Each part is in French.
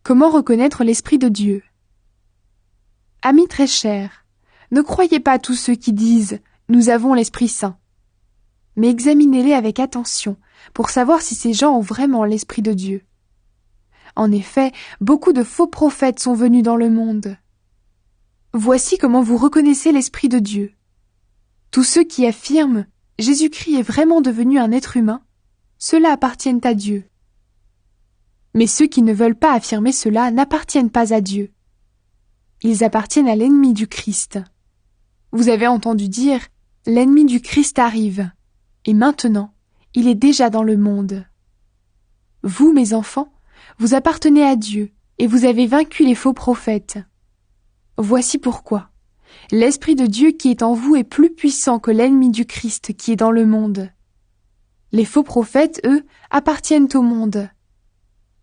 Comment reconnaître l'Esprit de Dieu? Amis très chers, ne croyez pas tous ceux qui disent « Nous avons l'Esprit Saint », mais examinez-les avec attention pour savoir si ces gens ont vraiment l'Esprit de Dieu. En effet, beaucoup de faux prophètes sont venus dans le monde. Voici comment vous reconnaissez l'Esprit de Dieu. Tous ceux qui affirment « Jésus-Christ est vraiment devenu un être humain », ceux-là appartiennent à Dieu. Mais ceux qui ne veulent pas affirmer cela n'appartiennent pas à Dieu. Ils appartiennent à l'ennemi du Christ. Vous avez entendu dire « L'ennemi du Christ arrive » et maintenant, il est déjà dans le monde. Vous, mes enfants, vous appartenez à Dieu et vous avez vaincu les faux prophètes. Voici pourquoi. L'Esprit de Dieu qui est en vous est plus puissant que l'ennemi du Christ qui est dans le monde. Les faux prophètes, eux, appartiennent au monde.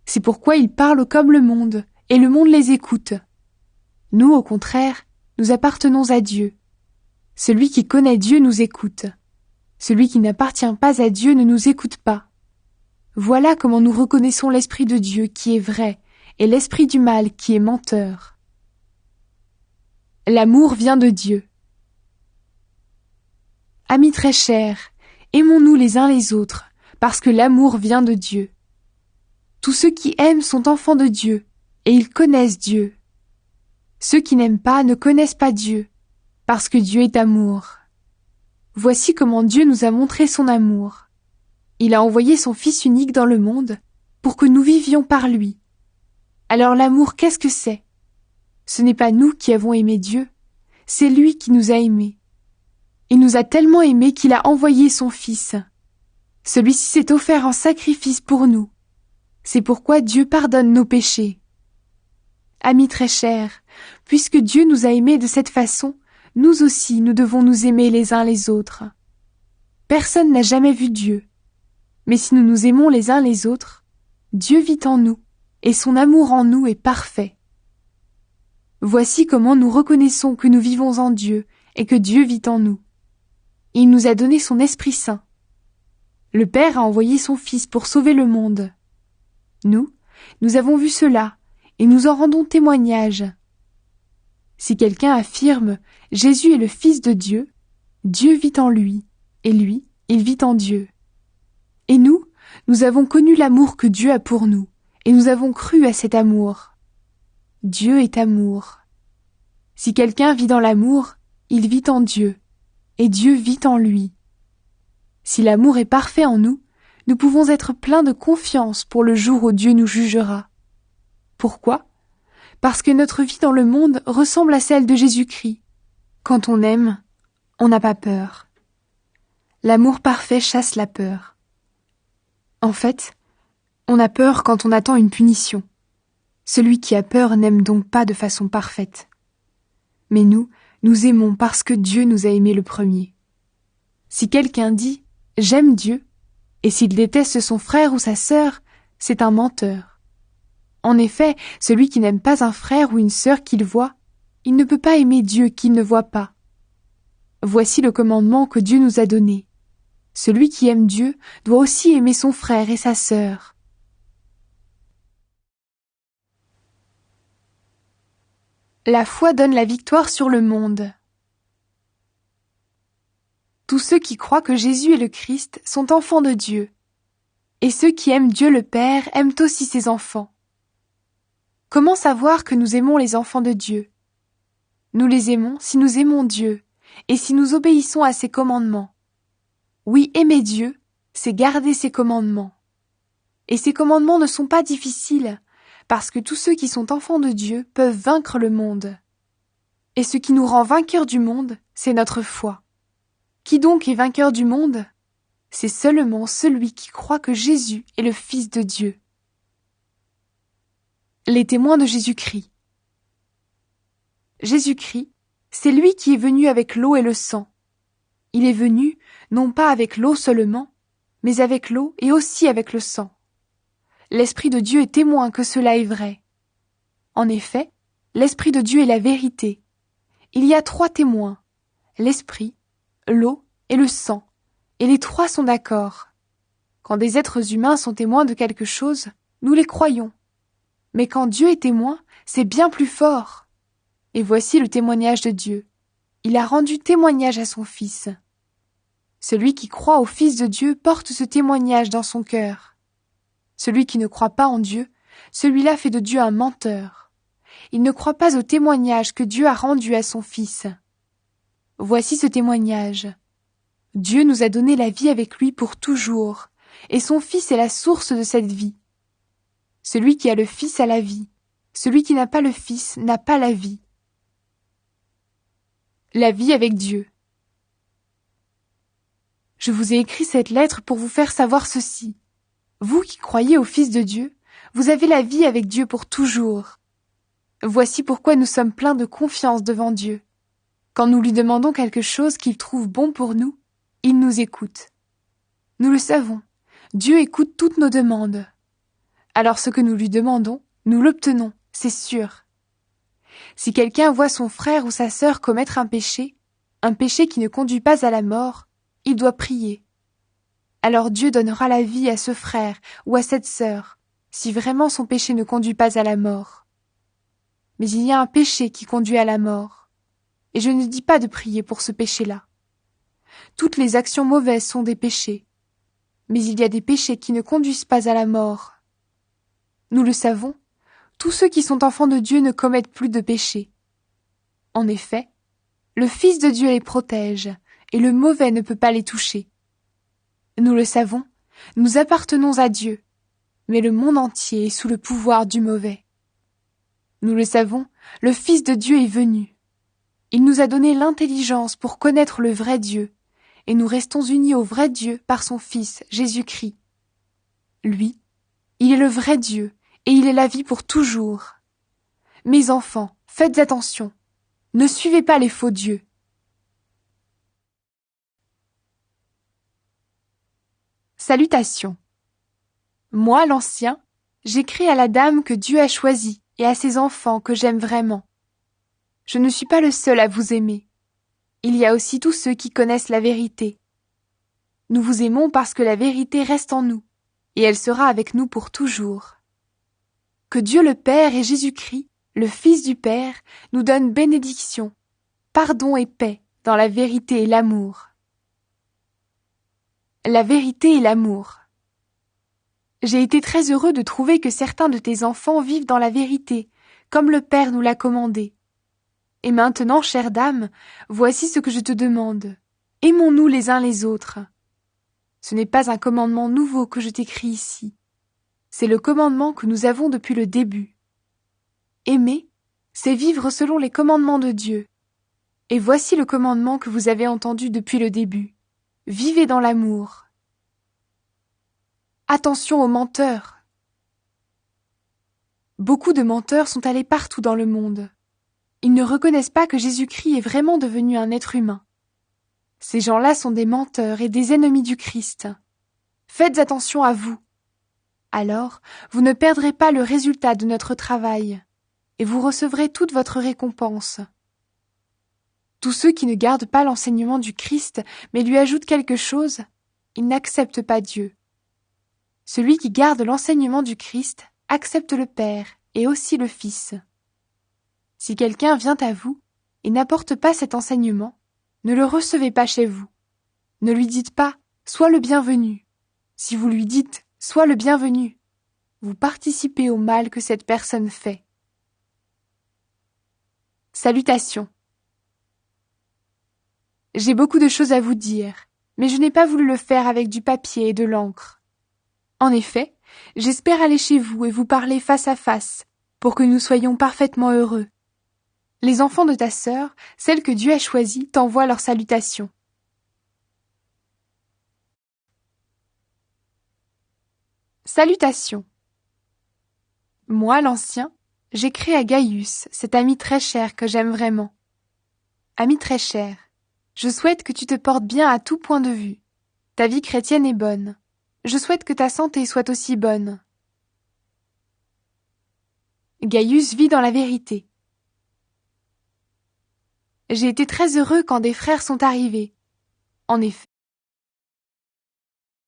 C'est pourquoi ils parlent comme le monde, et le monde les écoute. Nous, au contraire, nous appartenons à Dieu. Celui qui connaît Dieu nous écoute. Celui qui n'appartient pas à Dieu ne nous écoute pas. Voilà comment nous reconnaissons l'Esprit de Dieu qui est vrai, et l'Esprit du mal qui est menteur. L'amour vient de Dieu. Amis très chers, aimons-nous les uns les autres, parce que l'amour vient de Dieu. Tous ceux qui aiment sont enfants de Dieu, et ils connaissent Dieu. Ceux qui n'aiment pas ne connaissent pas Dieu, parce que Dieu est amour. Voici comment Dieu nous a montré son amour. Il a envoyé son Fils unique dans le monde pour que nous vivions par lui. Alors l'amour, qu'est-ce que c'est? Ce n'est pas nous qui avons aimé Dieu, c'est lui qui nous a aimés. Il nous a tellement aimés qu'il a envoyé son Fils. Celui-ci s'est offert en sacrifice pour nous. C'est pourquoi Dieu pardonne nos péchés. Amis très chers, puisque Dieu nous a aimés de cette façon, nous aussi nous devons nous aimer les uns les autres. Personne n'a jamais vu Dieu. Mais si nous nous aimons les uns les autres, Dieu vit en nous, et son amour en nous est parfait. Voici comment nous reconnaissons que nous vivons en Dieu et que Dieu vit en nous. Il nous a donné son Esprit Saint. Le Père a envoyé son Fils pour sauver le monde. Nous avons vu cela, et nous en rendons témoignage. Si quelqu'un affirme « Jésus est le Fils de Dieu », Dieu vit en lui, et lui, il vit en Dieu. Et nous avons connu l'amour que Dieu a pour nous, et nous avons cru à cet amour. Dieu est amour. Si quelqu'un vit dans l'amour, il vit en Dieu, et Dieu vit en lui. Si l'amour est parfait en nous, nous pouvons être pleins de confiance pour le jour où Dieu nous jugera. Pourquoi? Parce que notre vie dans le monde ressemble à celle de Jésus-Christ. Quand on aime, on n'a pas peur. L'amour parfait chasse la peur. En fait, on a peur quand on attend une punition. Celui qui a peur n'aime donc pas de façon parfaite. Mais nous aimons parce que Dieu nous a aimés le premier. Si quelqu'un dit « J'aime Dieu », et s'il déteste son frère ou sa sœur, c'est un menteur. En effet, celui qui n'aime pas un frère ou une sœur qu'il voit, il ne peut pas aimer Dieu qu'il ne voit pas. Voici le commandement que Dieu nous a donné. Celui qui aime Dieu doit aussi aimer son frère et sa sœur. La foi donne la victoire sur le monde. Tous ceux qui croient que Jésus est le Christ sont enfants de Dieu. Et ceux qui aiment Dieu le Père aiment aussi ses enfants. Comment savoir que nous aimons les enfants de Dieu? Nous les aimons si nous aimons Dieu et si nous obéissons à ses commandements. Oui, aimer Dieu, c'est garder ses commandements. Et ces commandements ne sont pas difficiles, parce que tous ceux qui sont enfants de Dieu peuvent vaincre le monde. Et ce qui nous rend vainqueurs du monde, c'est notre foi. Qui donc est vainqueur du monde? C'est seulement celui qui croit que Jésus est le Fils de Dieu. Les témoins de Jésus-Christ. Jésus-Christ, c'est lui qui est venu avec l'eau et le sang. Il est venu, non pas avec l'eau seulement, mais avec l'eau et aussi avec le sang. L'Esprit de Dieu est témoin que cela est vrai. En effet, l'Esprit de Dieu est la vérité. Il y a 3 témoins, l'Esprit, l'eau et le sang, et les 3 sont d'accord. Quand des êtres humains sont témoins de quelque chose, nous les croyons. Mais quand Dieu est témoin, c'est bien plus fort. Et voici le témoignage de Dieu. Il a rendu témoignage à son Fils. Celui qui croit au Fils de Dieu porte ce témoignage dans son cœur. Celui qui ne croit pas en Dieu, celui-là fait de Dieu un menteur. Il ne croit pas au témoignage que Dieu a rendu à son Fils. Voici ce témoignage. Dieu nous a donné la vie avec lui pour toujours, et son Fils est la source de cette vie. Celui qui a le Fils a la vie. Celui qui n'a pas le Fils n'a pas la vie. La vie avec Dieu. Je vous ai écrit cette lettre pour vous faire savoir ceci. Vous qui croyez au Fils de Dieu, vous avez la vie avec Dieu pour toujours. Voici pourquoi nous sommes pleins de confiance devant Dieu. Quand nous lui demandons quelque chose qu'il trouve bon pour nous, il nous écoute. Nous le savons, Dieu écoute toutes nos demandes. Alors ce que nous lui demandons, nous l'obtenons, c'est sûr. Si quelqu'un voit son frère ou sa sœur commettre un péché qui ne conduit pas à la mort, il doit prier. Alors Dieu donnera la vie à ce frère ou à cette sœur, si vraiment son péché ne conduit pas à la mort. Mais il y a un péché qui conduit à la mort, et je ne dis pas de prier pour ce péché-là. Toutes les actions mauvaises sont des péchés, mais il y a des péchés qui ne conduisent pas à la mort. Nous le savons, tous ceux qui sont enfants de Dieu ne commettent plus de péché. En effet, le Fils de Dieu les protège, et le mauvais ne peut pas les toucher. Nous le savons, nous appartenons à Dieu, mais le monde entier est sous le pouvoir du mauvais. Nous le savons, le Fils de Dieu est venu. Il nous a donné l'intelligence pour connaître le vrai Dieu, et nous restons unis au vrai Dieu par son Fils, Jésus-Christ. Lui, il est le vrai Dieu, et il est la vie pour toujours. Mes enfants, faites attention. Ne suivez pas les faux dieux. Salutations. Moi, l'ancien, j'écris à la dame que Dieu a choisie et à ses enfants que j'aime vraiment. Je ne suis pas le seul à vous aimer. Il y a aussi tous ceux qui connaissent la vérité. Nous vous aimons parce que la vérité reste en nous, et elle sera avec nous pour toujours. Que Dieu le Père et Jésus-Christ, le Fils du Père, nous donnent bénédiction, pardon et paix dans la vérité et l'amour. La vérité et l'amour. J'ai été très heureux de trouver que certains de tes enfants vivent dans la vérité, comme le Père nous l'a commandé. Et maintenant, chère dame, voici ce que je te demande. Aimons-nous les uns les autres. Ce n'est pas un commandement nouveau que je t'écris ici. C'est le commandement que nous avons depuis le début. Aimer, c'est vivre selon les commandements de Dieu. Et voici le commandement que vous avez entendu depuis le début. Vivez dans l'amour. Attention aux menteurs. Beaucoup de menteurs sont allés partout dans le monde. Ils ne reconnaissent pas que Jésus-Christ est vraiment devenu un être humain. Ces gens-là sont des menteurs et des ennemis du Christ. Faites attention à vous. Alors, vous ne perdrez pas le résultat de notre travail, et vous recevrez toute votre récompense. Tous ceux qui ne gardent pas l'enseignement du Christ, mais lui ajoutent quelque chose, ils n'acceptent pas Dieu. Celui qui garde l'enseignement du Christ accepte le Père et aussi le Fils. Si quelqu'un vient à vous et n'apporte pas cet enseignement, ne le recevez pas chez vous. Ne lui dites pas « Sois le bienvenu ». Si vous lui dites « Sois le bienvenu », vous participez au mal que cette personne fait. Salutations. J'ai beaucoup de choses à vous dire, mais je n'ai pas voulu le faire avec du papier et de l'encre. En effet, j'espère aller chez vous et vous parler face à face, pour que nous soyons parfaitement heureux. Les enfants de ta sœur, celle que Dieu a choisie, t'envoient leurs salutations. Salutations. Moi, l'ancien, j'écris à Gaius, cet ami très cher que j'aime vraiment. Ami très cher, je souhaite que tu te portes bien à tout point de vue. Ta vie chrétienne est bonne. Je souhaite que ta santé soit aussi bonne. Gaius vit dans la vérité. J'ai été très heureux quand des frères sont arrivés. En effet,